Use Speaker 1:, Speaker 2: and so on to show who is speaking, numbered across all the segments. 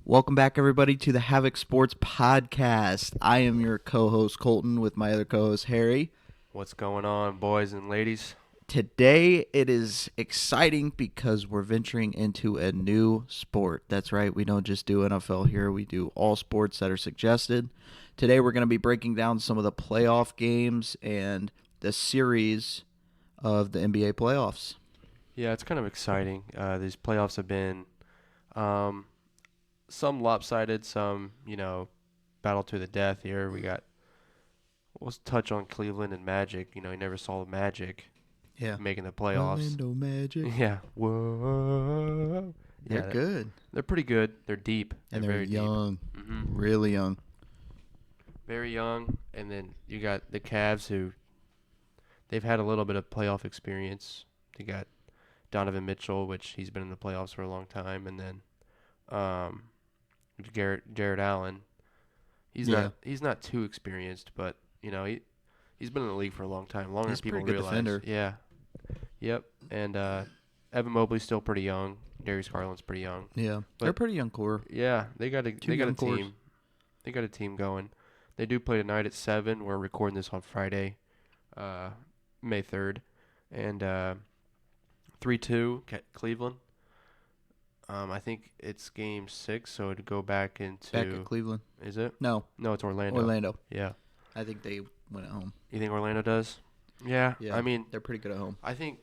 Speaker 1: Welcome back, everybody, to the Havoc Sports Podcast. I am your co-host, Colton, with my other co-host, Harry.
Speaker 2: What's going on, boys and ladies?
Speaker 1: Today, it is exciting because we're venturing into a new sport. That's right, we don't just do NFL here. We do all sports that are suggested. Today, we're going to be breaking down some of the playoff games and the series of the NBA playoffs.
Speaker 2: Yeah, it's kind of exciting. These playoffs have been some lopsided, some, battle to the death here. Let's touch on Cleveland and Magic. You never saw the Magic
Speaker 1: Yeah.
Speaker 2: making the playoffs.
Speaker 1: Orlando Magic.
Speaker 2: Yeah. Whoa.
Speaker 1: They're
Speaker 2: Yeah,
Speaker 1: good.
Speaker 2: they're pretty good. They're deep.
Speaker 1: And they're
Speaker 2: very
Speaker 1: young.
Speaker 2: deep.
Speaker 1: Really young.
Speaker 2: Very young. And then you got the Cavs who they've had a little bit of playoff experience. They got Donovan Mitchell, which he's been in the playoffs for a long time, and then Jared Allen. He's not too experienced, but he's been in the league for a long time, longer
Speaker 1: He's
Speaker 2: than people
Speaker 1: a pretty good
Speaker 2: realize.
Speaker 1: defender.
Speaker 2: Yeah. Yep. And Evan Mobley's still pretty young. Darius Garland's pretty young.
Speaker 1: Yeah,
Speaker 2: But-
Speaker 1: they're pretty young core.
Speaker 2: Yeah, they got a
Speaker 1: young cores.
Speaker 2: team. They got a team going. They do play tonight at 7. We're recording this on Friday, May 3rd, and 3-2 Cleveland. I think it's game 6, so it'd go back into.
Speaker 1: Back at Cleveland.
Speaker 2: Is it?
Speaker 1: No,
Speaker 2: No, it's Orlando.
Speaker 1: Orlando.
Speaker 2: Yeah.
Speaker 1: I think they went at home.
Speaker 2: You think Orlando does? Yeah.
Speaker 1: Yeah,
Speaker 2: I mean,
Speaker 1: they're pretty good at home.
Speaker 2: I think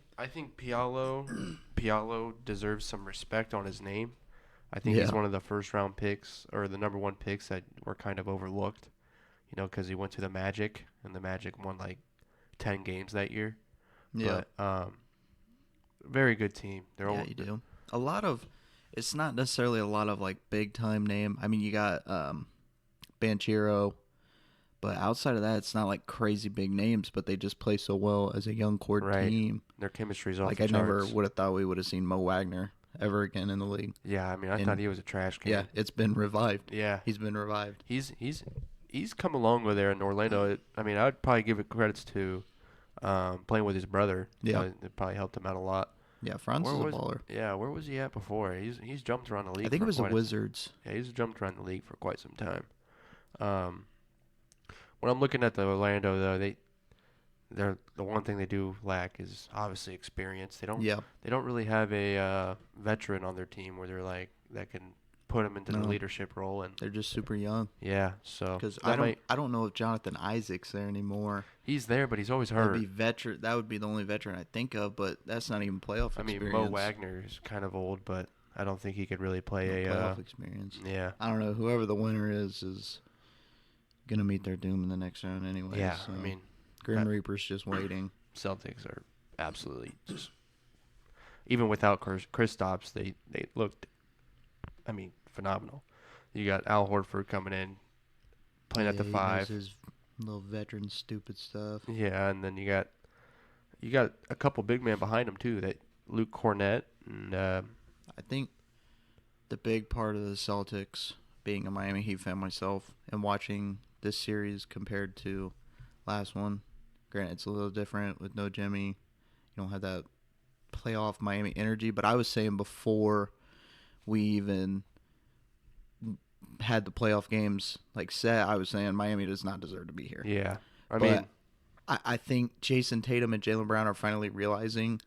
Speaker 2: Pialo deserves some respect on his name. I think he's
Speaker 1: Yeah.
Speaker 2: one of the first round picks or the number 1 picks that were kind of overlooked. Because he went to the Magic and the Magic won like 10 games that year.
Speaker 1: Yeah,
Speaker 2: But very good team.
Speaker 1: you do. It's not necessarily a lot of like big time name. I mean, you got Banchero, but outside of that, it's not like crazy big names. But they just play so well as a young core
Speaker 2: Right.
Speaker 1: team.
Speaker 2: Their chemistry's off
Speaker 1: Like
Speaker 2: the
Speaker 1: I never
Speaker 2: charts.
Speaker 1: would have thought we would have seen Mo Wagner ever again in the league.
Speaker 2: Yeah, I mean, I
Speaker 1: And-
Speaker 2: thought he was a trash can.
Speaker 1: Yeah, it's been revived.
Speaker 2: Yeah.
Speaker 1: He's been revived.
Speaker 2: He's come along with there in Orlando. I mean, I'd probably give it credits to playing with his brother.
Speaker 1: Yeah.
Speaker 2: It probably helped him out a lot.
Speaker 1: Yeah, Franz is a baller.
Speaker 2: Yeah, where was he at before? He's jumped around the league.
Speaker 1: I think
Speaker 2: for
Speaker 1: it was the
Speaker 2: quite
Speaker 1: Wizards.
Speaker 2: Yeah, he's jumped around the league for quite some time. When I'm looking at the Orlando though, they're the one thing they do lack is obviously experience. They don't
Speaker 1: Yeah.
Speaker 2: really have a veteran on their team where they're like that can put them into the
Speaker 1: No.
Speaker 2: leadership role and
Speaker 1: They're just super young.
Speaker 2: yeah. So
Speaker 1: Because
Speaker 2: that
Speaker 1: I don't know if Jonathan Isaac's there anymore.
Speaker 2: he's there, but he's always
Speaker 1: That'd
Speaker 2: hurt.
Speaker 1: be veteran. That would be the only veteran I think of, but that's not even playoff
Speaker 2: I mean,
Speaker 1: experience.
Speaker 2: Mo Wagner is kind of old, but I don't think he could really play
Speaker 1: No
Speaker 2: a.
Speaker 1: playoff experience.
Speaker 2: Yeah.
Speaker 1: I don't know. Whoever the winner is gonna meet their doom in the next round anyway.
Speaker 2: Yeah.
Speaker 1: So
Speaker 2: I mean,
Speaker 1: Grim
Speaker 2: that-
Speaker 1: Reaper's just waiting.
Speaker 2: Celtics are absolutely just. Even without Kristaps, they looked, I mean, phenomenal. You got Al Horford coming in, playing at the
Speaker 1: Yeah, he
Speaker 2: 5.
Speaker 1: does his little veteran stupid stuff.
Speaker 2: Yeah, and then you got a couple big men behind him too. That Luke Cornett and
Speaker 1: I think the big part of the Celtics, being a Miami Heat fan myself, and watching this series compared to last one, granted it's a little different with no Jimmy. You don't have that playoff Miami energy. But I was saying before we even had the playoff games like set, I was saying Miami does not deserve to be here.
Speaker 2: yeah. I
Speaker 1: But
Speaker 2: mean,
Speaker 1: I think Jason Tatum and Jaylen Brown are finally realizing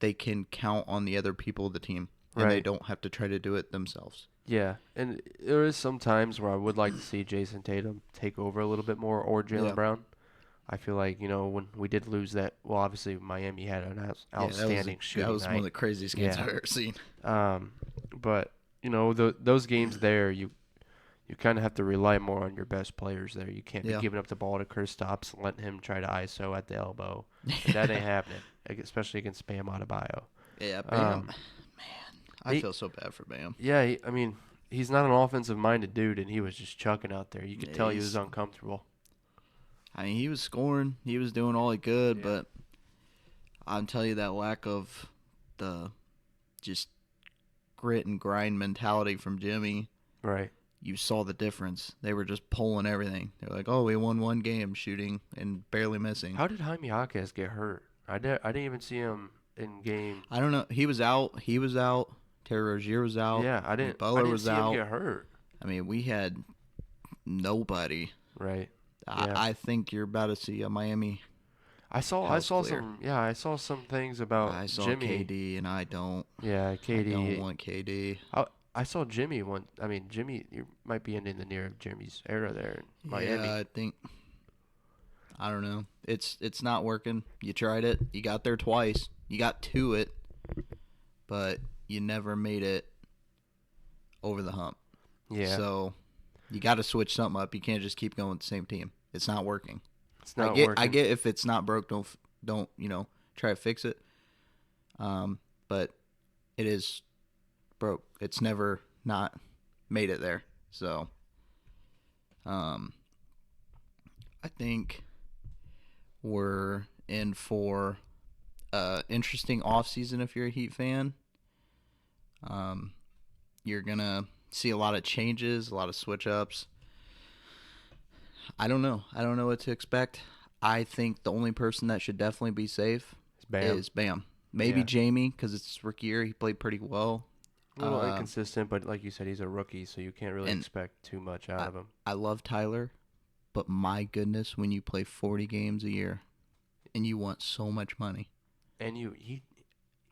Speaker 1: they can count on the other people of the team. And they
Speaker 2: Right.
Speaker 1: don't have to try to do it themselves.
Speaker 2: yeah, and there is some times where I would like to see Jason Tatum take over a little bit more, or Jaylen
Speaker 1: Yeah.
Speaker 2: Brown. I feel like when we did lose that, well, obviously Miami had an outstanding shooting
Speaker 1: That was one
Speaker 2: night.
Speaker 1: of the craziest games
Speaker 2: Yeah.
Speaker 1: I've ever seen.
Speaker 2: But those games there, you kind of have to rely more on your best players there. You can't
Speaker 1: Yeah.
Speaker 2: be giving up the ball to Kristaps and letting him try to ISO at the elbow. And that ain't happening, especially against Bam Adebayo.
Speaker 1: Yeah, Bam. Man, I
Speaker 2: he-
Speaker 1: feel so bad for Bam.
Speaker 2: Yeah, I mean, he's not an offensive-minded dude, and he was just chucking out there. You could
Speaker 1: Yeah,
Speaker 2: tell he was uncomfortable.
Speaker 1: I mean, he was scoring. He was doing all he could,
Speaker 2: Yeah.
Speaker 1: but I'll tell you that lack of the just grit and grind mentality from Jimmy,
Speaker 2: Right.
Speaker 1: you saw the difference. They were just pulling everything. They're like, oh, we won one game shooting and barely missing.
Speaker 2: How did Jaime Jaquez get hurt? I didn't even see him in game.
Speaker 1: I don't know. He was out. Terry Rozier was out.
Speaker 2: Yeah, I
Speaker 1: Butler
Speaker 2: didn't
Speaker 1: was
Speaker 2: see him
Speaker 1: out.
Speaker 2: get hurt.
Speaker 1: I mean, we had nobody.
Speaker 2: Right.
Speaker 1: I,
Speaker 2: Yeah.
Speaker 1: I think you're about to see a Miami
Speaker 2: I
Speaker 1: house
Speaker 2: saw
Speaker 1: clear.
Speaker 2: I saw some things about
Speaker 1: I saw
Speaker 2: Jimmy.
Speaker 1: KD, and I don't.
Speaker 2: Yeah,
Speaker 1: I don't
Speaker 2: KD.
Speaker 1: want KD.
Speaker 2: I saw Jimmy one. I mean, Jimmy, you might be ending the near of Jimmy's era there in Miami.
Speaker 1: Yeah, I think. I don't know. It's not working. You tried it. You got there twice. You got to it, but you never made it over the hump.
Speaker 2: Yeah.
Speaker 1: So you got to switch something up. You can't just keep going with the same team. It's not working.
Speaker 2: It's not
Speaker 1: I
Speaker 2: working.
Speaker 1: get if it's not broke, don't try to fix it. But it is broke. It's never not made it there. So, I think we're in for interesting offseason if you're a Heat fan. You're gonna see a lot of changes, a lot of switch ups. I don't know. I don't know what to expect. I think the only person that should definitely be safe is Bam. Maybe Jamie, because it's his rookie year. He played pretty well.
Speaker 2: A little inconsistent, but like you said, he's a rookie, so you can't really expect too much out of him.
Speaker 1: I love Tyler, but my goodness, when you play 40 games a year and you want so much money.
Speaker 2: And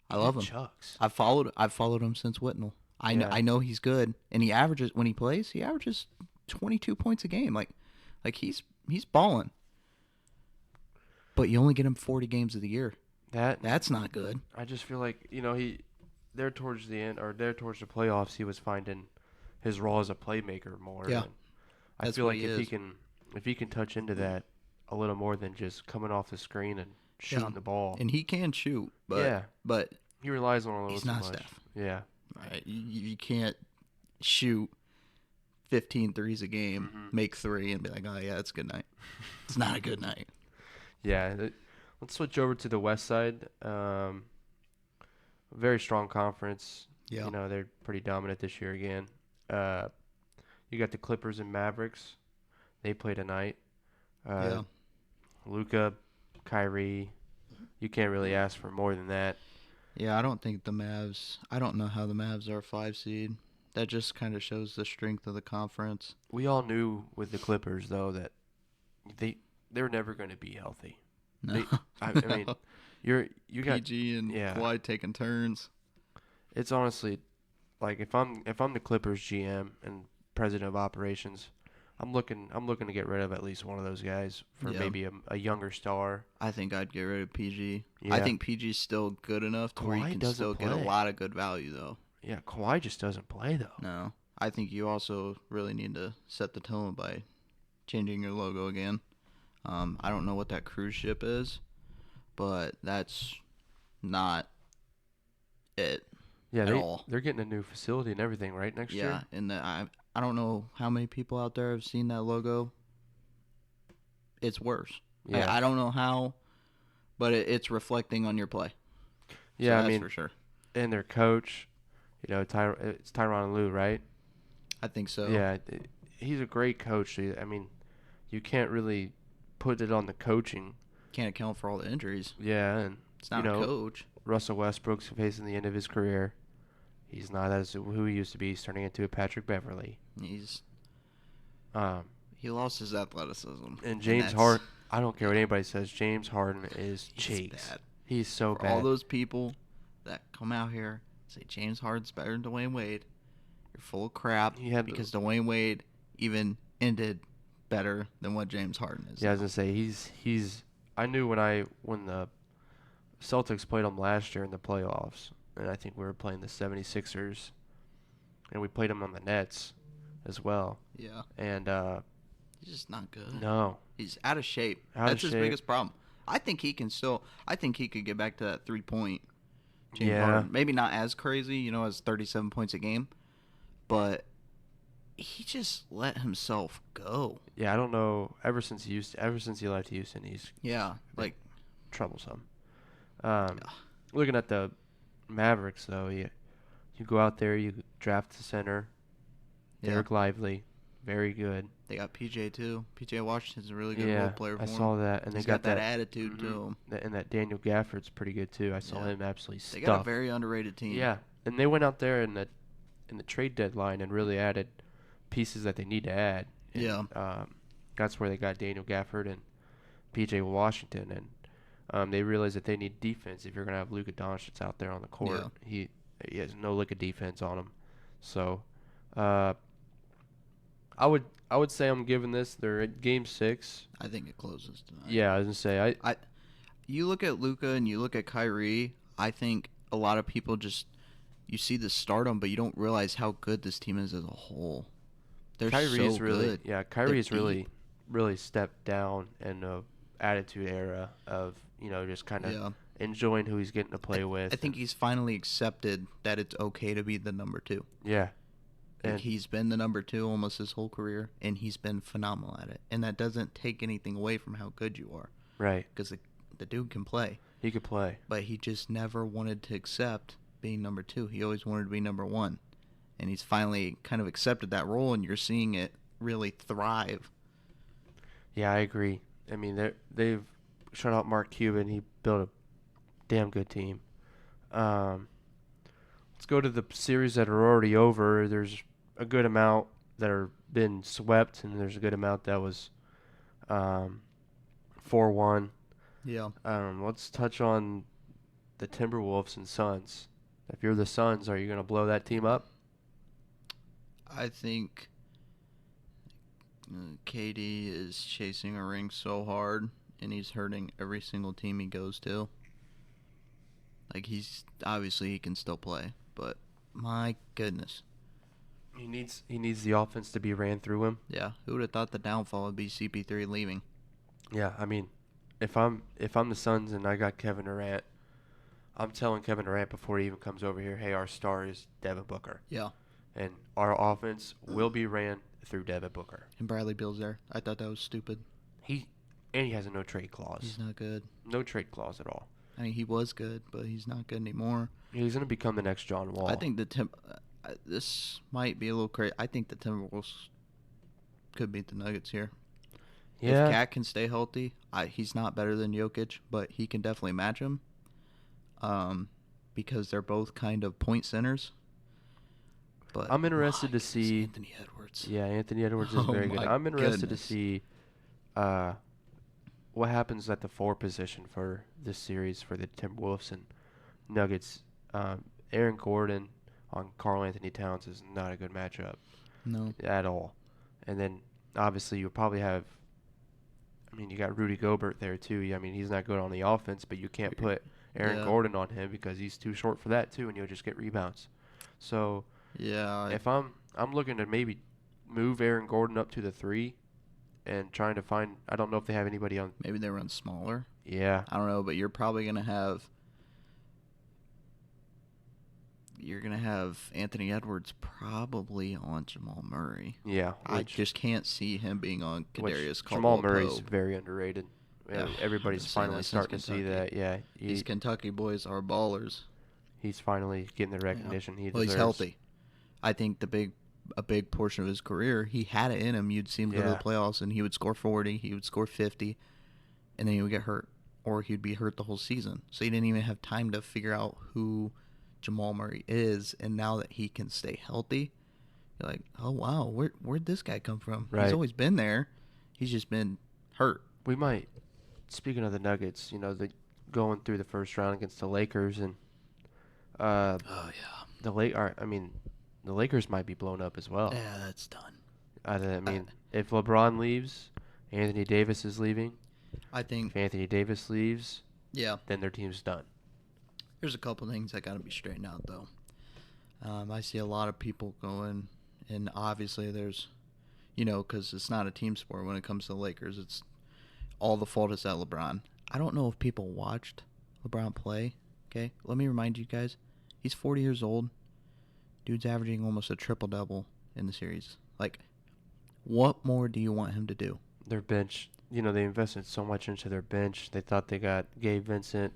Speaker 1: I love him.
Speaker 2: Chucks.
Speaker 1: I've followed him since Whitnell. I know he's good, and he averages 22 points a game. Like he's balling. But you only get him 40 games of the year. That's not good.
Speaker 2: I just feel like there towards the end or there towards the playoffs, he was finding his role as a playmaker more.
Speaker 1: Yeah,
Speaker 2: I feel like if he can touch into that a little more than just coming off the screen and shooting the ball,
Speaker 1: and he can shoot, but
Speaker 2: he relies on all those.
Speaker 1: He's not Steph.
Speaker 2: Yeah,
Speaker 1: right. You can't shoot 15 threes a game, make 3, and be like, oh yeah, it's a good night. It's not a good night.
Speaker 2: Yeah. Let's switch over to the West side. Very strong conference.
Speaker 1: Yeah.
Speaker 2: They're pretty dominant this year again. You got the Clippers and Mavericks. They play tonight. Luka, Kyrie. You can't really ask for more than that.
Speaker 1: Yeah, I don't think the Mavs. I don't know how the Mavs are a 5 seed. That just kind of shows the strength of the conference.
Speaker 2: We all knew with the Clippers though that they're never going to be healthy.
Speaker 1: No.
Speaker 2: I mean, you got
Speaker 1: PG and Kawhi taking turns.
Speaker 2: It's honestly like if I'm the Clippers GM and president of operations, I'm looking to get rid of at least one of those guys for maybe a younger star.
Speaker 1: I think I'd get rid of PG.
Speaker 2: Yeah.
Speaker 1: I think PG's still good enough to where you can still get a lot of good value though.
Speaker 2: Yeah, Kawhi just doesn't play though.
Speaker 1: No. I think you also really need to set the tone by changing your logo again. I don't know what that cruise ship is, but that's not it.
Speaker 2: Yeah,
Speaker 1: at all.
Speaker 2: They're getting a new facility and everything, right, next year?
Speaker 1: Yeah, and I don't know how many people out there have seen that logo. It's worse.
Speaker 2: Yeah.
Speaker 1: I don't know how, but it's reflecting on your play.
Speaker 2: Yeah,
Speaker 1: so
Speaker 2: I mean,
Speaker 1: for sure.
Speaker 2: And their coach, it's Tyronn Lue, right?
Speaker 1: I think so.
Speaker 2: Yeah, he's a great coach. I mean, you can't really put it on the coaching.
Speaker 1: Can't account for all the injuries.
Speaker 2: Yeah, and
Speaker 1: it's not a coach.
Speaker 2: Russell Westbrook's facing the end of his career. He's not as who he used to be. He's turning into a Patrick Beverly.
Speaker 1: He lost his athleticism.
Speaker 2: And James Harden, I don't care what anybody says. James Harden is cheeks.
Speaker 1: Bad.
Speaker 2: He's so
Speaker 1: for
Speaker 2: bad.
Speaker 1: All those people that come out here and say James Harden's better than Dwayne Wade, you're full of crap. Because Dwayne Wade even ended better than what James Harden is.
Speaker 2: Yeah, I was gonna say he's. I knew when the Celtics played them last year in the playoffs, and I think we were playing the 76ers, and we played them on the Nets as well.
Speaker 1: Yeah.
Speaker 2: And
Speaker 1: he's just not good.
Speaker 2: No.
Speaker 1: He's out of shape. That's his biggest problem. I think he could get back to that 3-point. James Harden. Maybe not as crazy, as 37 points a game, but he just let himself go.
Speaker 2: Yeah, I don't know. Ever since he left Houston, he's troublesome. Looking at the Mavericks, though, you go out there, you draft the center, Derek Lively, very good.
Speaker 1: They got PJ too. PJ Washington's a really good role player for him.
Speaker 2: I saw that, and
Speaker 1: he's
Speaker 2: they got
Speaker 1: that attitude to him.
Speaker 2: And that Daniel Gafford's pretty good too. I saw him absolutely stuff.
Speaker 1: They got a very underrated team.
Speaker 2: Yeah, and they went out there in the trade deadline and really added pieces that they need to add. And,
Speaker 1: Yeah.
Speaker 2: that's where they got Daniel Gafford and P.J. Washington, and they realized that they need defense. If you're gonna have Luka Doncic out there on the court,
Speaker 1: Yeah.
Speaker 2: he has no lick of defense on him. So, uh, I would say I'm giving this. They're at game 6.
Speaker 1: I think it closes tonight.
Speaker 2: Yeah, I was gonna say
Speaker 1: You look at Luka and you look at Kyrie. I think a lot of people just you see the stardom, but you don't realize how good this team is as a whole. They're
Speaker 2: Kyrie's
Speaker 1: so
Speaker 2: really
Speaker 1: good.
Speaker 2: Kyrie's
Speaker 1: They're
Speaker 2: really
Speaker 1: deep.
Speaker 2: really stepped down in the attitude era of just kind of
Speaker 1: Yeah.
Speaker 2: enjoying who he's getting to play with.
Speaker 1: I think he's finally accepted that it's okay to be the number 2.
Speaker 2: Yeah,
Speaker 1: Like
Speaker 2: and
Speaker 1: he's been the number 2 almost his whole career, and he's been phenomenal at it. And that doesn't take anything away from how good you are,
Speaker 2: right,
Speaker 1: because the dude can play.
Speaker 2: he could play.
Speaker 1: But he just never wanted to accept being number 2. He always wanted to be number 1. And he's finally kind of accepted that role, and you're seeing it really thrive.
Speaker 2: Yeah, I agree. I mean, they've shut out Mark Cuban. He built a damn good team. Let's go to the series that are already over. There's a good amount that are been swept, and there's a good amount that was 4-1.
Speaker 1: Yeah.
Speaker 2: Let's touch on the Timberwolves and Suns. If you're the Suns, are you going to blow that team up?
Speaker 1: I think KD is chasing a ring so hard, and he's hurting every single team he goes to. Like, he can still play, but my goodness.
Speaker 2: He needs the offense to be ran through him.
Speaker 1: Yeah, who would have thought the downfall would be CP3 leaving?
Speaker 2: Yeah, I mean, if I'm the Suns and I got Kevin Durant, I'm telling Kevin Durant before he even comes over here, hey, our star is Devin Booker.
Speaker 1: Yeah.
Speaker 2: And our offense will be ran through Devin Booker.
Speaker 1: And Bradley Beal's there. I thought that was stupid.
Speaker 2: He has a no trade clause.
Speaker 1: He's not good.
Speaker 2: No trade clause at all.
Speaker 1: I mean, he was good, but he's not good anymore.
Speaker 2: He's going to become the next John Wall.
Speaker 1: I think this might be a little crazy. I think the Timberwolves could beat the Nuggets here.
Speaker 2: Yeah.
Speaker 1: If Cat can stay healthy, he's not better than Jokic, but he can definitely match him. Because they're both kind of point centers. But
Speaker 2: I'm interested to see
Speaker 1: Anthony Edwards.
Speaker 2: Yeah, Anthony Edwards is very good. I'm interested to see what happens at the 4 position for this series for the Timberwolves and Nuggets. Aaron Gordon on Karl Anthony Towns is not a good matchup.
Speaker 1: No.
Speaker 2: At all. And then obviously you'll probably have you got Rudy Gobert there too. I mean, he's not good on the offense, but you can't put Aaron Gordon on him because he's too short for that too, and you'll just get rebounds. So
Speaker 1: yeah,
Speaker 2: if I'm looking to maybe move Aaron Gordon up to the 3 and trying to find, I don't know if they have anybody on.
Speaker 1: Maybe they run smaller.
Speaker 2: Yeah.
Speaker 1: I don't know, but you're probably going to have Anthony Edwards probably on Jamal Murray.
Speaker 2: Yeah.
Speaker 1: I just can't see him being on Kadarius Caldwell-Pope.
Speaker 2: Jamal Murray's very underrated.
Speaker 1: Yeah,
Speaker 2: everybody's finally starting to see that. Yeah.
Speaker 1: These Kentucky boys are ballers.
Speaker 2: He's finally getting the recognition he deserves.
Speaker 1: Well, he's healthy. I think a big portion of his career, he had it in him. You'd see him go to the playoffs, and he would score 40, he would score 50, and then he would get hurt, or he'd be hurt the whole season. So he didn't even have time to figure out who Jamal Murray is, and now that he can stay healthy, you're like, oh, wow, where'd this guy come from?
Speaker 2: Right.
Speaker 1: He's always been there. He's just been hurt.
Speaker 2: We might, speaking of the Nuggets, the going through the first round against the Lakers, and
Speaker 1: oh, yeah.
Speaker 2: The Lakers might be blown up as well.
Speaker 1: Yeah, that's done.
Speaker 2: If LeBron leaves, Anthony Davis is leaving.
Speaker 1: I think
Speaker 2: if Anthony Davis leaves,
Speaker 1: yeah,
Speaker 2: then their team's done.
Speaker 1: There's a couple things that got to be straightened out, though. I see a lot of people going, and obviously there's, because it's not a team sport when it comes to the Lakers. It's all the fault is at LeBron. I don't know if people watched LeBron play. Okay, let me remind you guys, he's 40 years old. Dude's averaging almost a triple-double in the series. Like, what more do you want him to do?
Speaker 2: Their bench, they invested so much into their bench. They thought they got Gabe Vincent,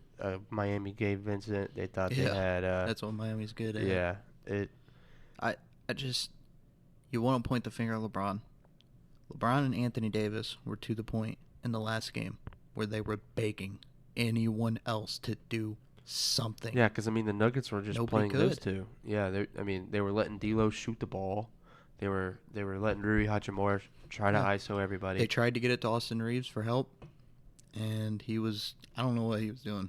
Speaker 2: Miami Gabe Vincent. They thought they had...
Speaker 1: that's what Miami's good at.
Speaker 2: Yeah.
Speaker 1: You want to point the finger at LeBron. LeBron and Anthony Davis were to the point in the last game where they were begging anyone else to do something.
Speaker 2: Yeah, because I mean the Nuggets were just
Speaker 1: Nobody
Speaker 2: playing those
Speaker 1: could.
Speaker 2: two. Yeah, they were letting D'Lo shoot the ball. They were letting Rui Hachimura try to
Speaker 1: Yeah.
Speaker 2: ISO
Speaker 1: They
Speaker 2: everybody.
Speaker 1: tried to get it to Austin Reeves for help, and he was, I don't know what he was doing.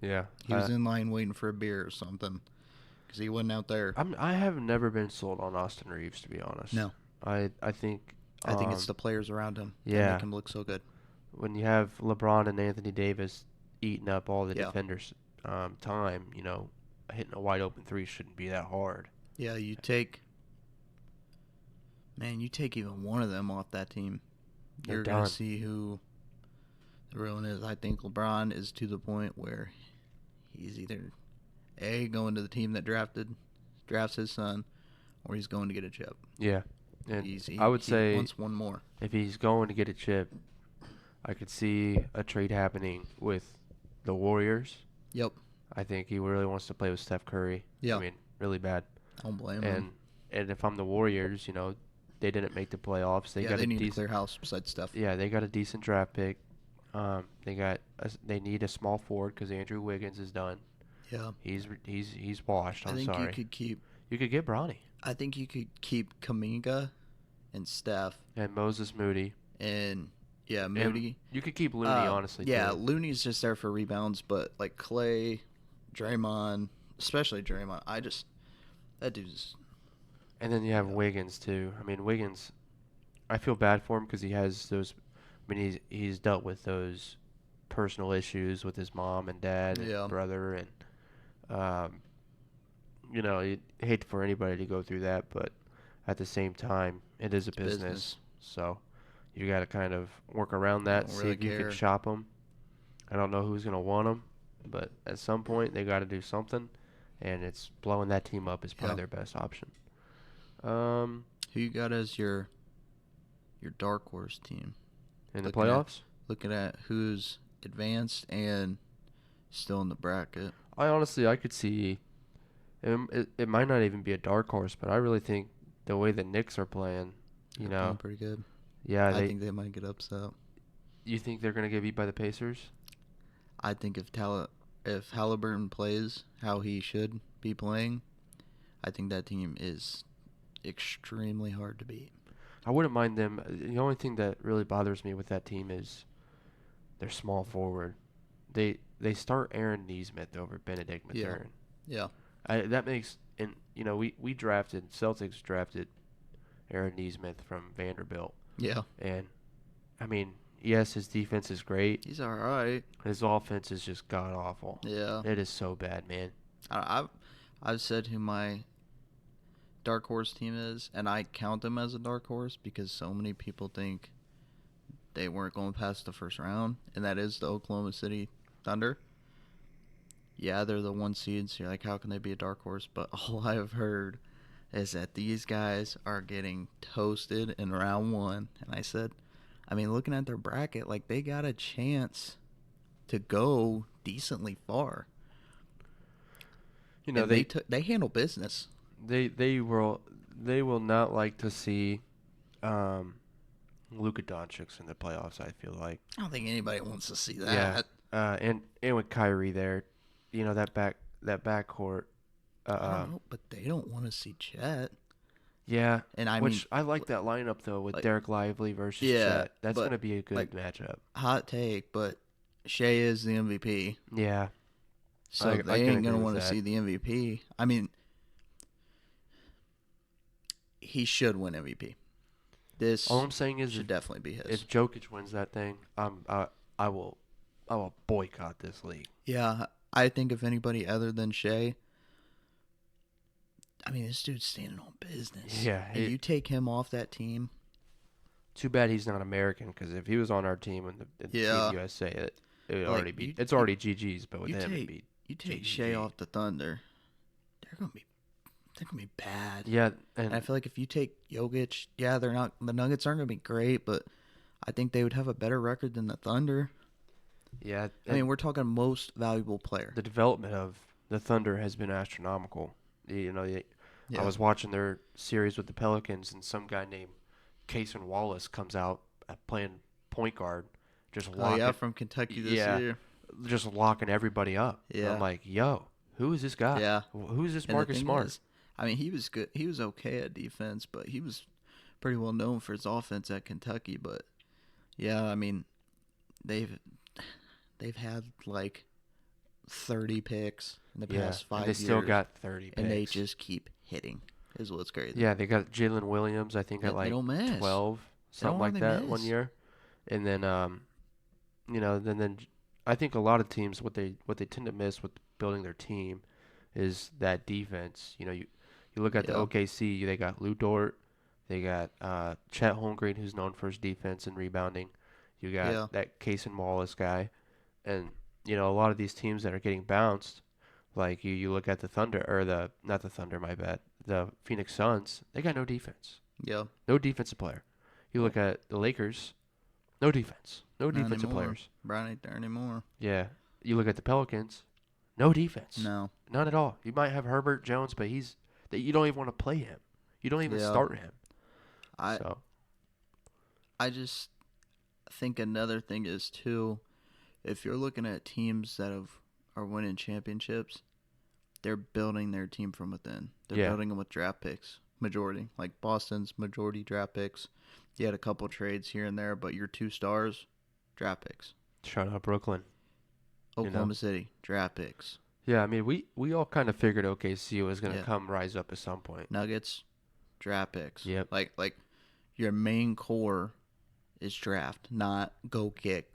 Speaker 2: Yeah,
Speaker 1: He was in line waiting for a beer or something because he wasn't out there.
Speaker 2: I have never been sold on Austin Reeves, to be honest.
Speaker 1: No.
Speaker 2: I think
Speaker 1: I think it's the players around him that
Speaker 2: yeah,
Speaker 1: make him look so good.
Speaker 2: when you have LeBron and Anthony Davis eating up all the
Speaker 1: Yeah.
Speaker 2: defenders' time, hitting a wide open three shouldn't be that hard.
Speaker 1: Yeah, you take even one of them off that team,
Speaker 2: They're
Speaker 1: you're going
Speaker 2: done.
Speaker 1: to see who the real one is. I think LeBron is to the point where he's either going to the team that drafts his son, or he's going to get a chip.
Speaker 2: Yeah, and
Speaker 1: He
Speaker 2: I would say
Speaker 1: wants one more.
Speaker 2: if he's going to get a chip, I could see a trade happening with the Warriors.
Speaker 1: Yep.
Speaker 2: I think he really wants to play with Steph Curry.
Speaker 1: Yeah.
Speaker 2: I mean, really bad.
Speaker 1: I don't blame
Speaker 2: And
Speaker 1: him.
Speaker 2: and if I'm the Warriors, they didn't make the playoffs. They got
Speaker 1: they
Speaker 2: a
Speaker 1: need to
Speaker 2: decent
Speaker 1: clear house besides Steph.
Speaker 2: Yeah, they got a decent draft pick. They need a small forward because Andrew Wiggins is done.
Speaker 1: Yeah.
Speaker 2: He's washed.
Speaker 1: I
Speaker 2: I'm
Speaker 1: think
Speaker 2: sorry. You could get Bronny
Speaker 1: I think you could keep Kaminga and Steph
Speaker 2: and Moses Moody.
Speaker 1: and
Speaker 2: And
Speaker 1: Moody.
Speaker 2: you could keep Looney, honestly.
Speaker 1: Yeah,
Speaker 2: too.
Speaker 1: Looney's just there for rebounds, but like Clay, Draymond, especially Draymond, that dude's.
Speaker 2: And then you have Wiggins too. I mean, Wiggins, I feel bad for him because he has those. I mean, he's dealt with those personal issues with his mom and dad and brother, and you hate for anybody to go through that, but at the same time, it is a business. So you got to kind of work around that, see if you can shop them. I don't know who's gonna want them, but at some point they got to do something, and it's blowing that team up is probably their best option.
Speaker 1: Who you got as your dark horse team
Speaker 2: in the playoffs?
Speaker 1: Looking at who's advanced and still in the bracket.
Speaker 2: I could see. It might not even be a dark horse, but I really think the way the Knicks are playing,
Speaker 1: They're playing pretty good.
Speaker 2: Yeah,
Speaker 1: I think they might get upset.
Speaker 2: You think they're gonna get beat by the Pacers?
Speaker 1: I think if Halliburton plays how he should be playing, I think that team is extremely hard to beat.
Speaker 2: I wouldn't mind them. The only thing that really bothers me with that team is their small forward. They start Aaron Nesmith over Benedict Mathurin.
Speaker 1: Yeah.
Speaker 2: That makes we drafted Celtics drafted Aaron Nesmith from Vanderbilt.
Speaker 1: Yeah.
Speaker 2: And I mean, yes, his defense is great.
Speaker 1: He's all right.
Speaker 2: His offense is just god awful.
Speaker 1: Yeah.
Speaker 2: It is so bad, man.
Speaker 1: I've said who my dark horse team is, and I count them as a dark horse because so many people think they weren't going past the first round, and that is the Oklahoma City Thunder. Yeah, they're the 1 seed, so you're like, how can they be a dark horse? But all I've heard is that these guys are getting toasted in round 1. And I said, I mean, looking at their bracket, like, they got a chance to go decently far. They handle business.
Speaker 2: They will not like to see Luka Doncic in the playoffs. I feel like
Speaker 1: I don't think anybody wants to see that.
Speaker 2: Yeah, and with Kyrie there, that backcourt.
Speaker 1: I don't know, but they don't want to see Chet.
Speaker 2: Yeah,
Speaker 1: and I
Speaker 2: like that lineup though with Derek Lively versus
Speaker 1: Chet.
Speaker 2: Chet. That's gonna be a good matchup.
Speaker 1: Hot take, but Shea is the MVP.
Speaker 2: Yeah,
Speaker 1: so they ain't gonna want to see the MVP. I mean, he should win MVP.
Speaker 2: All I'm saying is
Speaker 1: should definitely be his.
Speaker 2: If Jokic wins that thing, I will boycott this league.
Speaker 1: Yeah, I think if anybody other than Shea, I mean, this dude's standing on business.
Speaker 2: Yeah,
Speaker 1: and you take him off that team.
Speaker 2: Too bad he's not American, because if he was on our team in the Team USA, it would already be. It's already GG's, but with him, it'd be.
Speaker 1: You take Shea off the Thunder, they're gonna be bad.
Speaker 2: Yeah,
Speaker 1: and I feel like if you take Jokic, the Nuggets aren't gonna be great, but I think they would have a better record than the Thunder.
Speaker 2: Yeah,
Speaker 1: I mean, we're talking most valuable player.
Speaker 2: The development of the Thunder has been astronomical. I was watching their series with the Pelicans, and some guy named Cason Wallace comes out playing point guard, just
Speaker 1: from Kentucky this year.
Speaker 2: just locking everybody up.
Speaker 1: Yeah.
Speaker 2: I'm like, yo, who is this guy?
Speaker 1: Yeah.
Speaker 2: Who is this
Speaker 1: And the
Speaker 2: Marcus
Speaker 1: thing
Speaker 2: Smart?
Speaker 1: is, I mean, he was good. He was okay at defense, but he was pretty well known for his offense at Kentucky. But yeah, I mean, they've had like 30 picks in the
Speaker 2: Yeah,
Speaker 1: past 5
Speaker 2: and they
Speaker 1: years,
Speaker 2: still got 30 picks.
Speaker 1: and they just keep hitting. Is what's crazy.
Speaker 2: Yeah, they got Jalen Williams, I think,
Speaker 1: Yeah,
Speaker 2: at
Speaker 1: they
Speaker 2: like
Speaker 1: don't miss.
Speaker 2: 12,
Speaker 1: They don't
Speaker 2: something like
Speaker 1: hardly
Speaker 2: that one
Speaker 1: miss.
Speaker 2: year. And then, then I think a lot of teams what they tend to miss with building their team is that defense. You look at the
Speaker 1: Yeah.
Speaker 2: OKC, they got Lou Dort, they got Chet Holmgren, who's known for his defense and rebounding. You got
Speaker 1: Yeah.
Speaker 2: that Cason Wallace guy, and a lot of these teams that are getting bounced, like you look at the Thunder or the not the Thunder, my bad, the Phoenix Suns, they got no defense,
Speaker 1: Yeah.
Speaker 2: no defensive player. You look at the Lakers, no defense, no
Speaker 1: Not
Speaker 2: defensive
Speaker 1: anymore.
Speaker 2: players.
Speaker 1: Brown ain't there anymore.
Speaker 2: Yeah, you look at the Pelicans, no defense,
Speaker 1: No.
Speaker 2: none at all. You might have Herbert Jones, but you don't even want to play him. You don't even
Speaker 1: Yeah.
Speaker 2: start him.
Speaker 1: I
Speaker 2: So
Speaker 1: I just think another thing is too, if you're looking at teams that are winning championships, they're building their team from within. They're
Speaker 2: Yeah.
Speaker 1: building them with draft picks, majority. Like Boston's majority draft picks. You had a couple trades here and there, but your 2 stars, draft picks.
Speaker 2: shout out Brooklyn.
Speaker 1: Oklahoma City, draft picks.
Speaker 2: Yeah, I mean we all kind of figured OKC was gonna
Speaker 1: Yeah.
Speaker 2: come rise up at some point.
Speaker 1: Nuggets, draft picks.
Speaker 2: Yep.
Speaker 1: Like your main core is draft, not go get.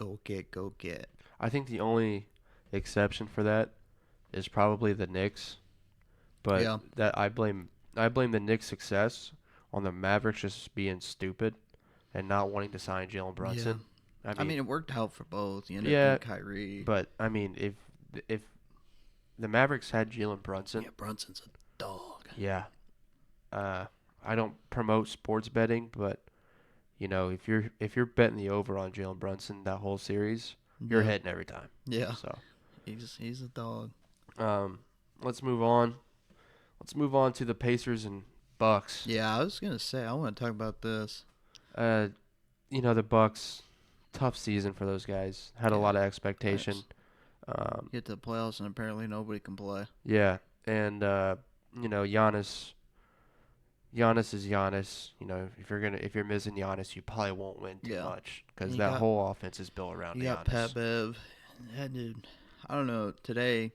Speaker 2: I think the only exception for that is probably the Knicks, but
Speaker 1: Yeah.
Speaker 2: that I blame the Knicks' success on the Mavericks just being stupid and not wanting to sign Jalen Brunson.
Speaker 1: I mean, it worked out for both. You ended
Speaker 2: Yeah,
Speaker 1: up getting Kyrie.
Speaker 2: but I mean, if the Mavericks had Jalen Brunson,
Speaker 1: Yeah, Brunson's a dog.
Speaker 2: yeah, I don't promote sports betting, but if you're betting the over on Jalen Brunson that whole series, you're
Speaker 1: Yeah.
Speaker 2: hitting every time.
Speaker 1: Yeah,
Speaker 2: So,
Speaker 1: he's a dog.
Speaker 2: let's move on. Let's move on to the Pacers and Bucks.
Speaker 1: Yeah, I was gonna say I want to talk about this.
Speaker 2: The Bucks, tough season for those guys. Had a
Speaker 1: Yeah.
Speaker 2: lot of expectation.
Speaker 1: Nice. Get to the playoffs and apparently nobody can play.
Speaker 2: Yeah, and Giannis. Giannis is Giannis. If you're missing Giannis, you probably won't win too
Speaker 1: Yeah.
Speaker 2: much because
Speaker 1: You
Speaker 2: that
Speaker 1: got-
Speaker 2: whole offense is built around
Speaker 1: You got
Speaker 2: Giannis.
Speaker 1: Pat Bev. That dude, I don't know. Today,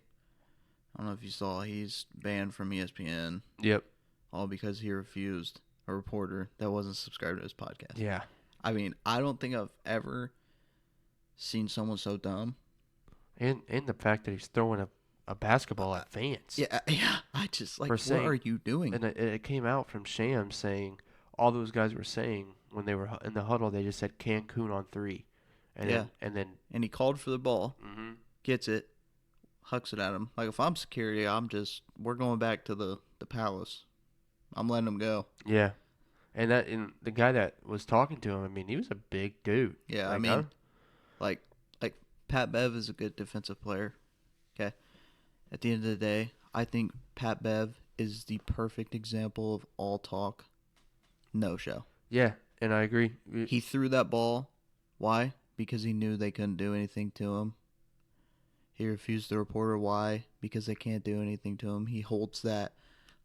Speaker 1: I don't know if you saw, he's banned from ESPN.
Speaker 2: Yep.
Speaker 1: All because he refused a reporter that wasn't subscribed to his podcast.
Speaker 2: Yeah.
Speaker 1: I mean, I don't think I've ever seen someone so dumb.
Speaker 2: And the fact that he's throwing a basketball at fans.
Speaker 1: Yeah. I just like,
Speaker 2: For
Speaker 1: what
Speaker 2: saying-
Speaker 1: are you doing?
Speaker 2: And it came out from Shams saying all those guys were saying when they were in the huddle, they just said Cancun on 3, and
Speaker 1: Yeah.
Speaker 2: then
Speaker 1: And he called for the ball,
Speaker 2: mm-hmm.
Speaker 1: gets it, hucks it at him. Like, if I'm security, we're going back to the palace. I'm letting him go.
Speaker 2: Yeah, and the guy that was talking to him, I mean, he was a big dude.
Speaker 1: Yeah,
Speaker 2: Like,
Speaker 1: I mean, like Pat Bev is a good defensive player. Okay. At the end of the day, I think Pat Bev is the perfect example of all talk, no show.
Speaker 2: yeah, and I agree.
Speaker 1: He threw that ball. Why? Because he knew they couldn't do anything to him. He refused the reporter. Why? Because they can't do anything to him. He holds that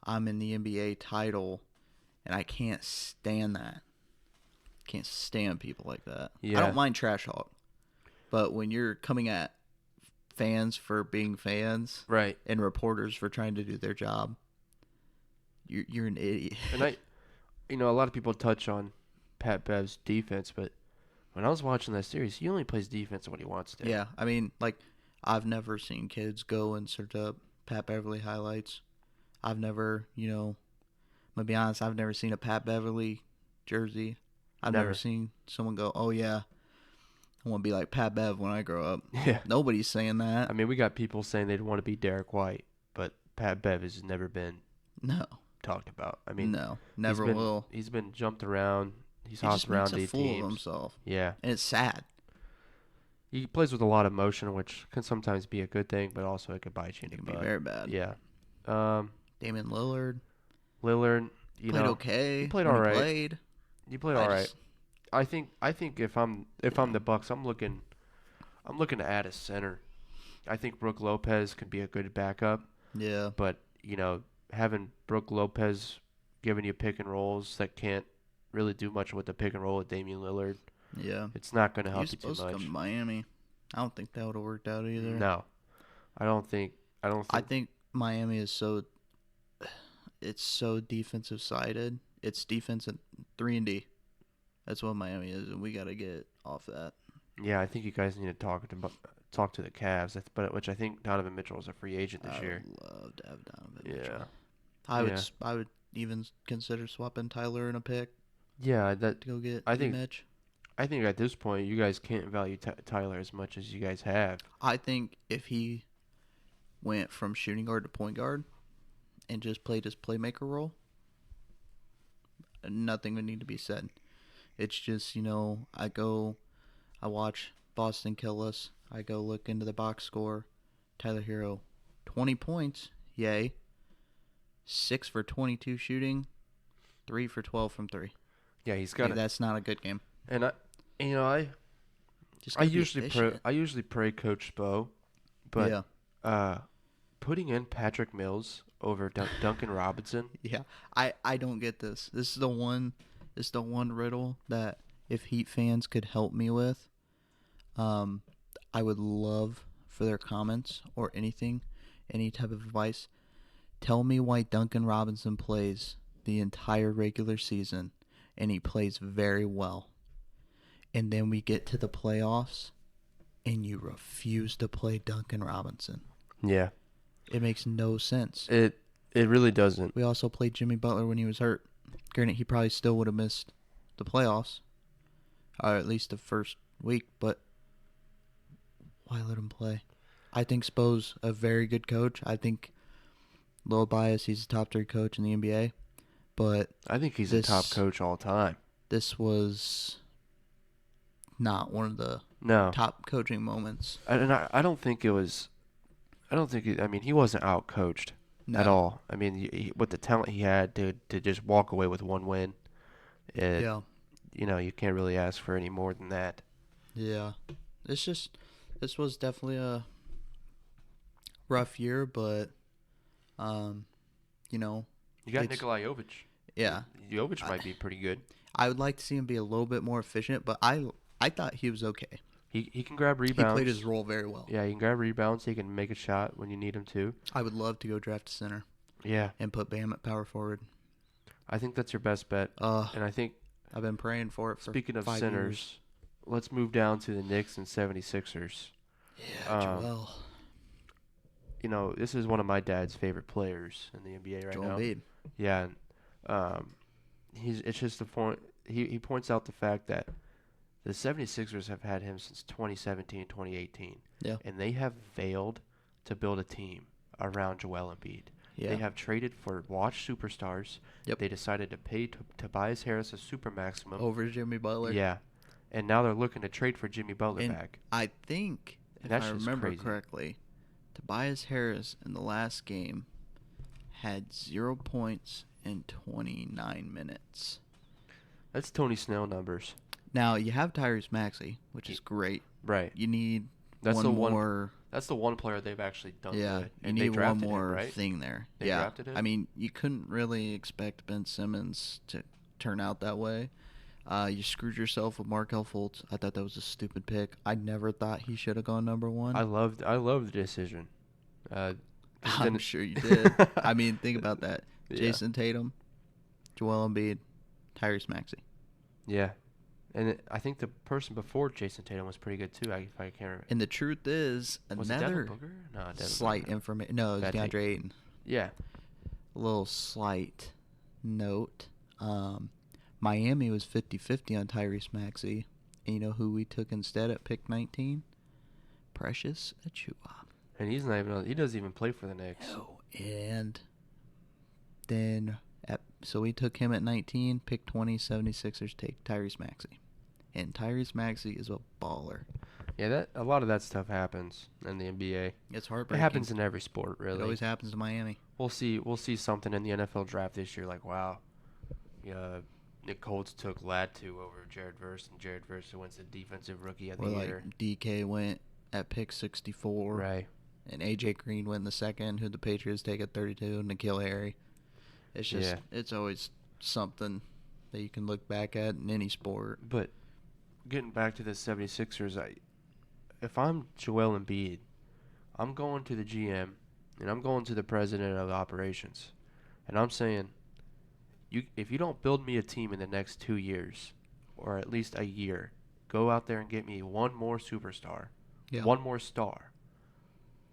Speaker 1: I'm in the NBA title, and I can't stand that. Can't stand people like that.
Speaker 2: Yeah.
Speaker 1: I don't mind trash talk, but when you're coming at fans for being fans
Speaker 2: Right.
Speaker 1: and reporters for trying to do their job, you're an idiot.
Speaker 2: And a lot of people touch on Pat Bev's defense, but when I was watching that series, he only plays defense when he wants to.
Speaker 1: Yeah, I mean, like, I've never seen kids go and search up Pat Beverly highlights. I've never, I'm gonna be honest, I've never seen a Pat Beverly jersey. I've never
Speaker 2: Never.
Speaker 1: seen someone go, oh yeah, I want to be like Pat Bev when I grow up.
Speaker 2: Yeah.
Speaker 1: Nobody's saying that.
Speaker 2: I mean, we got people saying they'd want to be Derek White, but Pat Bev has never been
Speaker 1: No,
Speaker 2: talked about. I mean,
Speaker 1: no, never
Speaker 2: he's been,
Speaker 1: will.
Speaker 2: He's been jumped around. He's
Speaker 1: He
Speaker 2: hopped
Speaker 1: just
Speaker 2: around
Speaker 1: makes a
Speaker 2: these
Speaker 1: fool
Speaker 2: teams.
Speaker 1: of himself,
Speaker 2: Yeah.
Speaker 1: and it's sad.
Speaker 2: He plays with a lot of emotion, which can sometimes be a good thing, but also it could bite you in
Speaker 1: It
Speaker 2: the
Speaker 1: can be
Speaker 2: butt.
Speaker 1: very bad.
Speaker 2: Yeah.
Speaker 1: Damian Lillard
Speaker 2: Lillard,
Speaker 1: played okay.
Speaker 2: he played
Speaker 1: when
Speaker 2: all right.
Speaker 1: Played.
Speaker 2: You played
Speaker 1: I
Speaker 2: all right.
Speaker 1: just-
Speaker 2: I think if I'm the Bucks, I'm looking to add a center. I think Brook Lopez could be a good backup,
Speaker 1: Yeah.
Speaker 2: but having Brook Lopez giving you pick and rolls that can't really do much with the pick and roll with Damian Lillard,
Speaker 1: Yeah.
Speaker 2: it's not going to
Speaker 1: He was
Speaker 2: help you too
Speaker 1: supposed to come
Speaker 2: much.
Speaker 1: to Miami. I don't think that would have worked out either.
Speaker 2: No, I don't think. I don't
Speaker 1: I
Speaker 2: think.
Speaker 1: think Miami is it's so defensive sided. It's defense at 3-and-D. That's what Miami is, and we got to get off that.
Speaker 2: Yeah, I think you guys need to talk to the Cavs, but which I think Donovan Mitchell is a free agent this year.
Speaker 1: I would love to have Donovan
Speaker 2: Yeah.
Speaker 1: Mitchell.
Speaker 2: Yeah.
Speaker 1: I would even consider swapping Tyler in a pick
Speaker 2: Yeah, that
Speaker 1: to go get
Speaker 2: I think
Speaker 1: Mitch.
Speaker 2: I think at this point you guys can't value Tyler as much as you guys have.
Speaker 1: I think if he went from shooting guard to point guard and just played his playmaker role, nothing would need to be said. It's just, I watch Boston kill us. I go look into the box score. Tyler Hero, 20 points, yay. 6 for 22 shooting, 3 for 12 from 3.
Speaker 2: Yeah, he's got
Speaker 1: that's not a good game.
Speaker 2: And I usually pray Coach Spo, but putting in Patrick Mills over Duncan Robinson.
Speaker 1: Yeah, I don't get this. This is the one riddle that if Heat fans could help me with, I would love for their comments or anything, any type of advice. Tell me why Duncan Robinson plays the entire regular season and he plays very well. And then we get to the playoffs and you refuse to play Duncan Robinson.
Speaker 2: Yeah.
Speaker 1: It makes no sense.
Speaker 2: It really doesn't.
Speaker 1: We also played Jimmy Butler when he was hurt. Granted, he probably still would have missed the playoffs, or at least the first week, but why let him play? I think Spo's a very good coach. I think, a little biased, he's a top 3 coach in the NBA, but
Speaker 2: I think he's a top coach all time.
Speaker 1: This was not one of the top coaching moments.
Speaker 2: I don't think it was. He wasn't out coached at all. I mean, with the talent he had to just walk away with one win, you can't really ask for any more than that.
Speaker 1: Yeah, this was definitely a rough year, but you
Speaker 2: got Nikola Jovic.
Speaker 1: Yeah,
Speaker 2: Jovic might be pretty good.
Speaker 1: I would like to see him be a little bit more efficient, but I thought he was okay.
Speaker 2: He can grab rebounds.
Speaker 1: He played his role very well.
Speaker 2: Yeah, he can grab rebounds. He can make a shot when you need him to.
Speaker 1: I would love to go draft a center.
Speaker 2: Yeah.
Speaker 1: And put Bam at power forward.
Speaker 2: I think that's your best bet. And I think
Speaker 1: I've been praying for it for
Speaker 2: speaking of
Speaker 1: 5
Speaker 2: centers,
Speaker 1: years.
Speaker 2: Let's move down to the Knicks and 76ers.
Speaker 1: Yeah, Joel.
Speaker 2: This is one of my dad's favorite players in the NBA right now.
Speaker 1: Embiid.
Speaker 2: Yeah, and it's just the point. He points out the fact that the 76ers have had him since 2017, 2018.
Speaker 1: Yeah.
Speaker 2: And they have failed to build a team around Joel Embiid.
Speaker 1: Yeah.
Speaker 2: They have traded for watch superstars.
Speaker 1: Yep.
Speaker 2: They decided to pay Tobias Harris a super maximum.
Speaker 1: Over Jimmy Butler.
Speaker 2: Yeah. And now they're looking to trade for Jimmy Butler
Speaker 1: and
Speaker 2: back.
Speaker 1: I think, if I remember correctly, Tobias Harris in the last game had 0 points in 29 minutes.
Speaker 2: That's Tony Snell numbers.
Speaker 1: Now, you have Tyrese Maxey, which is great.
Speaker 2: Right.
Speaker 1: You need
Speaker 2: That's
Speaker 1: one more.
Speaker 2: That's the one player they've actually done good.
Speaker 1: And you need one more
Speaker 2: him, right?
Speaker 1: thing there.
Speaker 2: They drafted him?
Speaker 1: I mean, you couldn't really expect Ben Simmons to turn out that way. You screwed yourself with Markelle Fultz. I thought that was a stupid pick. I never thought he should have gone number 1.
Speaker 2: I loved the decision.
Speaker 1: I'm sure you did. I mean, think about that.
Speaker 2: Yeah.
Speaker 1: Jason Tatum, Joel Embiid, Tyrese Maxey.
Speaker 2: Yeah. And I think the person before Jason Tatum was pretty good too. If I can't remember.
Speaker 1: And the truth is, another slight information. No, it was DeAndre Ayton.
Speaker 2: Yeah.
Speaker 1: A little slight note. Miami was 50-50 on Tyrese Maxey. And you know who we took instead at pick 19? Precious Achiuwa.
Speaker 2: And he's not even. He doesn't even play for the Knicks.
Speaker 1: No. And then so we took him at 19, pick 20, 76ers take Tyrese Maxey. And Tyrese Maxey is a baller.
Speaker 2: Yeah, a lot of that stuff happens in the NBA.
Speaker 1: It's heartbreaking.
Speaker 2: It happens in every sport, really.
Speaker 1: It always happens to Miami.
Speaker 2: We'll see something in the NFL draft this year like, wow, Nick Colts took Latu over Jared Verse, and Jared Verse wins the defensive rookie of the year.
Speaker 1: Like DK went at pick 64.
Speaker 2: Right.
Speaker 1: And A.J. Green went in the second, who the Patriots take at 32, N'Keal Harry. It's just, it's always something that you can look back at in any sport.
Speaker 2: But getting back to the 76ers, if I'm Joel Embiid, I'm going to the GM and I'm going to the president of operations, and I'm saying, if you don't build me a team in the next 2 years, or at least a year, go out there and get me one more superstar, one more star,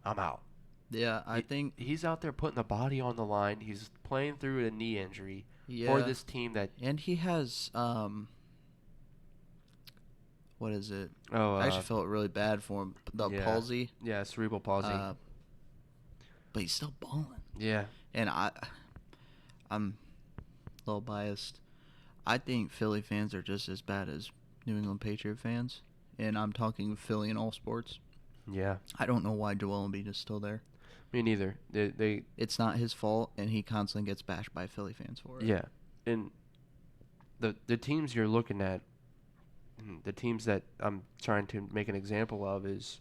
Speaker 2: I'm out.
Speaker 1: Yeah, I think
Speaker 2: he's out there putting the body on the line. He's playing through a knee injury for this team
Speaker 1: and he has what is it?
Speaker 2: Oh,
Speaker 1: I actually felt really bad for him. The palsy.
Speaker 2: Yeah, cerebral palsy.
Speaker 1: But he's still balling.
Speaker 2: Yeah.
Speaker 1: And I'm a little biased. I think Philly fans are just as bad as New England Patriot fans, and I'm talking Philly in all sports.
Speaker 2: Yeah.
Speaker 1: I don't know why Joel Embiid is still there.
Speaker 2: Me neither.
Speaker 1: It's not his fault, and he constantly gets bashed by Philly fans for it.
Speaker 2: Yeah, and the teams you're looking at, the teams that I'm trying to make an example of is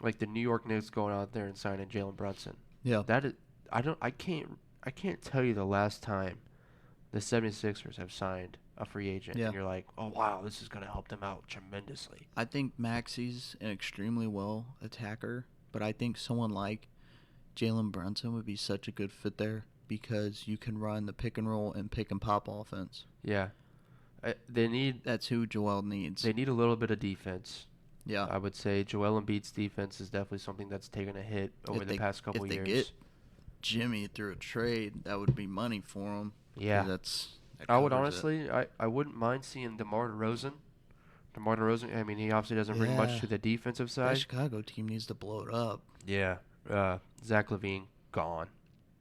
Speaker 2: like the New York Knicks going out there and signing Jalen Brunson.
Speaker 1: Yeah.
Speaker 2: I can't tell you the last time the 76ers have signed a free agent and you're like, oh wow, this is going to help them out tremendously.
Speaker 1: I think Maxi's an extremely well attacker, but I think someone like Jalen Brunson would be such a good fit there because you can run the pick and roll and pick and pop offense.
Speaker 2: Yeah.
Speaker 1: That's who Joel needs.
Speaker 2: They need a little bit of defense.
Speaker 1: Yeah.
Speaker 2: I would say Joel Embiid's defense is definitely something that's taken a hit over the past couple years.
Speaker 1: If they get Jimmy through a trade, that would be money for him.
Speaker 2: Yeah. I would honestly, I wouldn't mind seeing DeMar DeRozan. DeMar DeRozan, I mean, he obviously doesn't bring much to the defensive side.
Speaker 1: The Chicago team needs to blow it up.
Speaker 2: Yeah. Zach LaVine, gone.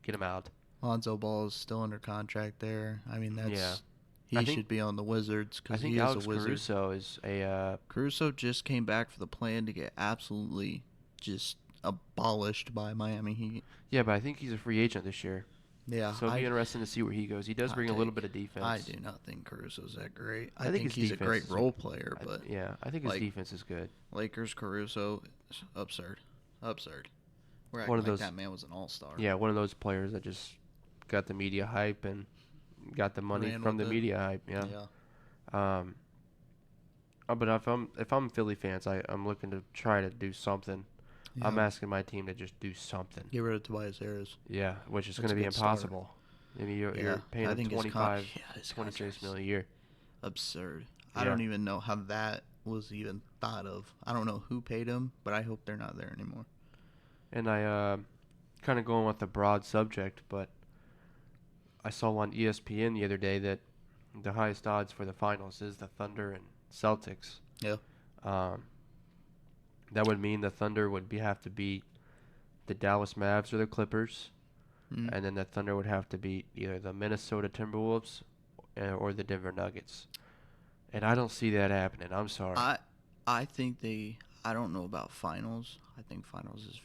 Speaker 2: Get him out.
Speaker 1: Lonzo Ball is still under contract there. I mean, he should be on the Wizards because he is
Speaker 2: Alex
Speaker 1: a Wizard.
Speaker 2: Caruso is a...
Speaker 1: Caruso just came back for the plan to get absolutely just abolished by Miami Heat.
Speaker 2: Yeah, but I think he's a free agent this year.
Speaker 1: Yeah.
Speaker 2: So it'll be interesting to see where he goes. He does bring a little bit of defense.
Speaker 1: I do not think Caruso's that great. I think he's a great role player, but...
Speaker 2: I think his defense is good.
Speaker 1: Lakers, Caruso, absurd. We're acting like that man was an all-star.
Speaker 2: Yeah, one of those players that just got the media hype and got the money from the media hype. Yeah. But if I'm Philly fans, I'm looking to try to do something. Yeah. I'm asking my team to just do something.
Speaker 1: Get rid of Tobias Harris.
Speaker 2: Yeah, which is going to be impossible. I mean, you're paying him 26 million a year.
Speaker 1: Absurd. I don't even know how that was even thought of. I don't know who paid him, but I hope they're not there anymore.
Speaker 2: And I kind of going with the broad subject, but I saw on ESPN the other day that the highest odds for the finals is the Thunder and Celtics.
Speaker 1: Yeah.
Speaker 2: That would mean the Thunder would have to beat the Dallas Mavs or the Clippers, and then the Thunder would have to beat either the Minnesota Timberwolves or the Denver Nuggets. And I don't see that happening. I'm sorry.
Speaker 1: I think I don't know about finals. I think finals is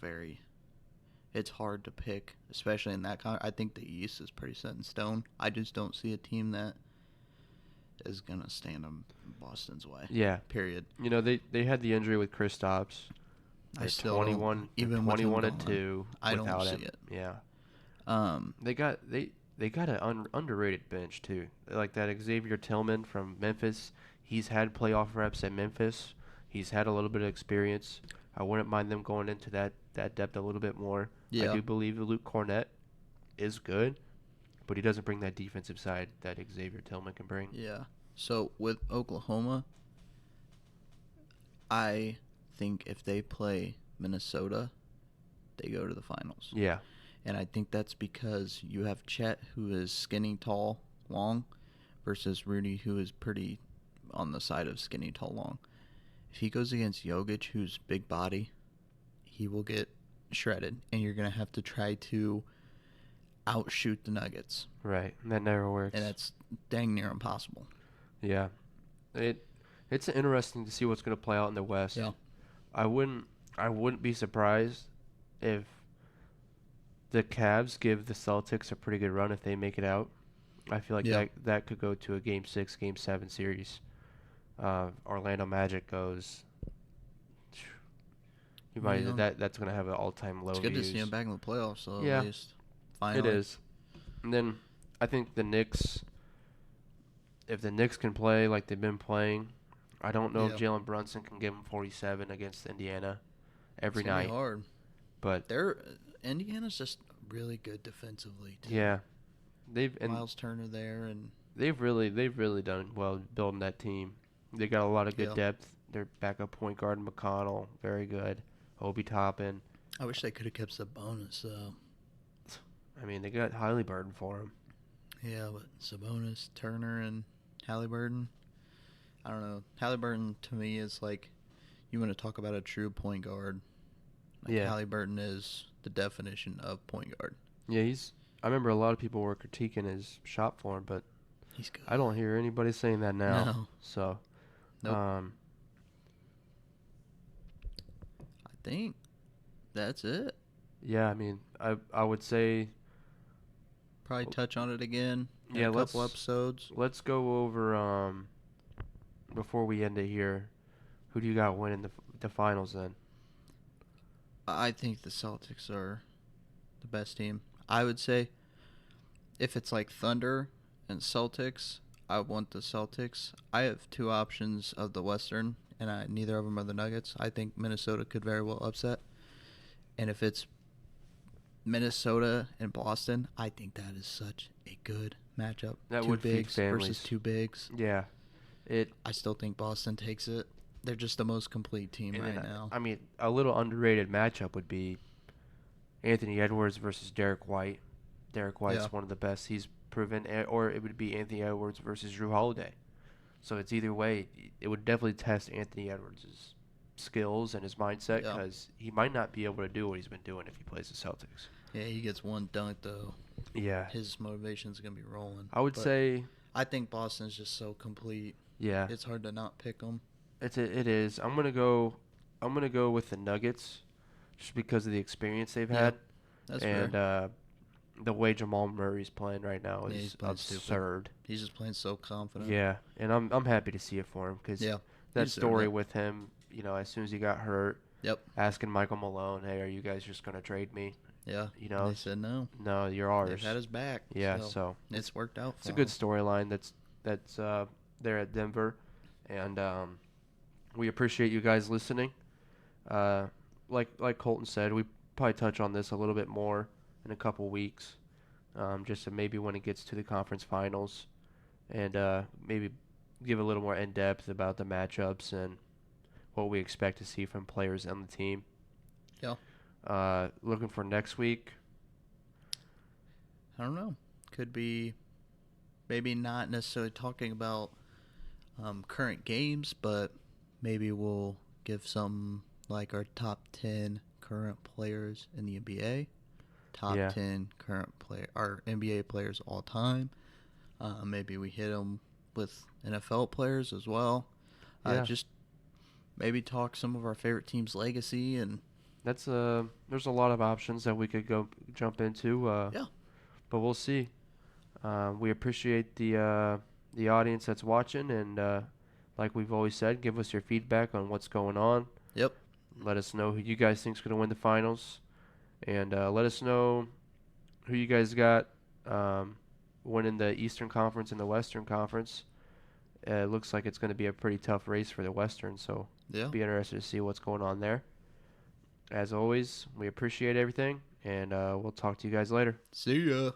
Speaker 1: it's hard to pick, especially in that I think the East is pretty set in stone. I just don't see a team that is going to stand on Boston's way.
Speaker 2: Yeah.
Speaker 1: Period.
Speaker 2: You know, they had the injury with Kristaps.
Speaker 1: I still
Speaker 2: 21 and 2
Speaker 1: I
Speaker 2: without
Speaker 1: don't
Speaker 2: him.
Speaker 1: see it.
Speaker 2: Yeah. They got an underrated bench too. Like that Xavier Tillman from Memphis. He's had playoff reps at Memphis. He's had a little bit of experience. I wouldn't mind them going into that depth a little bit more. Yeah. I do believe Luke Cornett is good, but he doesn't bring that defensive side that Xavier Tillman can bring.
Speaker 1: Yeah. So with Oklahoma, I think if they play Minnesota, they go to the finals.
Speaker 2: Yeah.
Speaker 1: And I think that's because you have Chet, who is skinny, tall, long, versus Rudy, who is pretty on the side of skinny, tall, long. If he goes against Jokic, who's big body, he will get shredded, and you're going to have to try to outshoot the Nuggets.
Speaker 2: Right. That never works.
Speaker 1: And that's dang near impossible.
Speaker 2: Yeah. It's interesting to see what's going to play out in the West.
Speaker 1: Yeah.
Speaker 2: I wouldn't be surprised if the Cavs give the Celtics a pretty good run if they make it out. I feel like that could go to a Game 6, Game 7 series. Orlando Magic goes You might
Speaker 1: Yeah.
Speaker 2: that's gonna have an all-time low
Speaker 1: It's good to
Speaker 2: views.
Speaker 1: see him back in the playoffs, though,
Speaker 2: Yeah,
Speaker 1: at least. Finally.
Speaker 2: it is. And then I think the Knicks, if the Knicks can play like they've been playing, I don't know if
Speaker 1: Yeah.
Speaker 2: Jalen Brunson can give them 47 against Indiana
Speaker 1: It's
Speaker 2: every
Speaker 1: going to be
Speaker 2: night.
Speaker 1: hard.
Speaker 2: But
Speaker 1: Indiana's just really good defensively, too.
Speaker 2: yeah, they've and
Speaker 1: Miles Turner there, and
Speaker 2: they've really done well building that team. They got a lot of good
Speaker 1: yeah.
Speaker 2: depth. Their backup point guard McConnell, very good. Obi Toppin.
Speaker 1: I wish they could have kept Sabonis, though.
Speaker 2: I mean, they got Halliburton for him.
Speaker 1: Yeah, but Sabonis, Turner, and Halliburton. I don't know. Halliburton, to me, is like, you want to talk about a true point guard. Like,
Speaker 2: Yeah.
Speaker 1: Halliburton is the definition of point guard.
Speaker 2: Yeah, I remember a lot of people were critiquing his shot form, but
Speaker 1: He's good.
Speaker 2: I don't hear anybody saying that now.
Speaker 1: No.
Speaker 2: So,
Speaker 1: Nope. I think that's it.
Speaker 2: Yeah, I mean, I would say
Speaker 1: Probably touch on it again in
Speaker 2: yeah,
Speaker 1: a couple episodes.
Speaker 2: let's go over before we end it here. Who do you got winning the finals then?
Speaker 1: I think the Celtics are the best team. I would say if it's like Thunder and Celtics, I want the Celtics. I have two options of the Western, and neither of them are the Nuggets. I think Minnesota could very well upset. And if it's Minnesota and Boston, I think that is such a good matchup.
Speaker 2: That
Speaker 1: two
Speaker 2: would feed
Speaker 1: bigs
Speaker 2: families.
Speaker 1: versus two bigs.
Speaker 2: Yeah,
Speaker 1: I still think Boston takes it. They're just the most complete team
Speaker 2: and
Speaker 1: right
Speaker 2: then,
Speaker 1: now.
Speaker 2: I mean, a little underrated matchup would be Anthony Edwards versus Derek White. Derek White's one of the best he's proven, or it would be Anthony Edwards versus Drew Holiday. So it's either way. It would definitely test Anthony Edwards' skills and his mindset because he might not be able to do what he's been doing if he plays the Celtics.
Speaker 1: Yeah, he gets one dunk, though.
Speaker 2: Yeah.
Speaker 1: His motivation's going to be rolling.
Speaker 2: I would say...
Speaker 1: I think Boston's just so complete.
Speaker 2: Yeah.
Speaker 1: It's hard to not pick them.
Speaker 2: It is. I'm gonna go with the Nuggets, just because of the experience they've had.
Speaker 1: That's
Speaker 2: and
Speaker 1: fair.
Speaker 2: The way Jamal Murray's playing right now is
Speaker 1: he's playing
Speaker 2: absurd.
Speaker 1: He's just playing so confident.
Speaker 2: Yeah, and I'm happy to see it for him because that story with him, as soon as he got hurt, asking Michael Malone, hey, are you guys just gonna trade me?
Speaker 1: Yeah, and they said no.
Speaker 2: No, you're ours.
Speaker 1: They've had his back.
Speaker 2: Yeah, so
Speaker 1: it's worked out.
Speaker 2: It's a good storyline that's there at Denver, and we appreciate you guys listening. Like Colton said, we probably touch on this a little bit more in a couple weeks, just so maybe when it gets to the conference finals, and maybe give a little more in depth about the matchups and what we expect to see from players on the team.
Speaker 1: Yeah.
Speaker 2: Looking for next week.
Speaker 1: I don't know. Could be maybe not necessarily talking about current games, but maybe we'll give some like our top 10 current players in the NBA, top 10 current NBA players all time. Maybe we hit them with NFL players as well. Just maybe talk some of our favorite teams' legacy, and
Speaker 2: there's a lot of options that we could go jump into. But we'll see. We appreciate the audience that's watching, and like we've always said, give us your feedback on what's going on.
Speaker 1: Yep.
Speaker 2: Let us know who you guys think's going to win the finals, and let us know who you guys got winning the Eastern Conference and the Western Conference. It looks like it's going to be a pretty tough race for the Western, so be interested to see what's going on there. As always, we appreciate everything, and we'll talk to you guys later.
Speaker 1: See ya.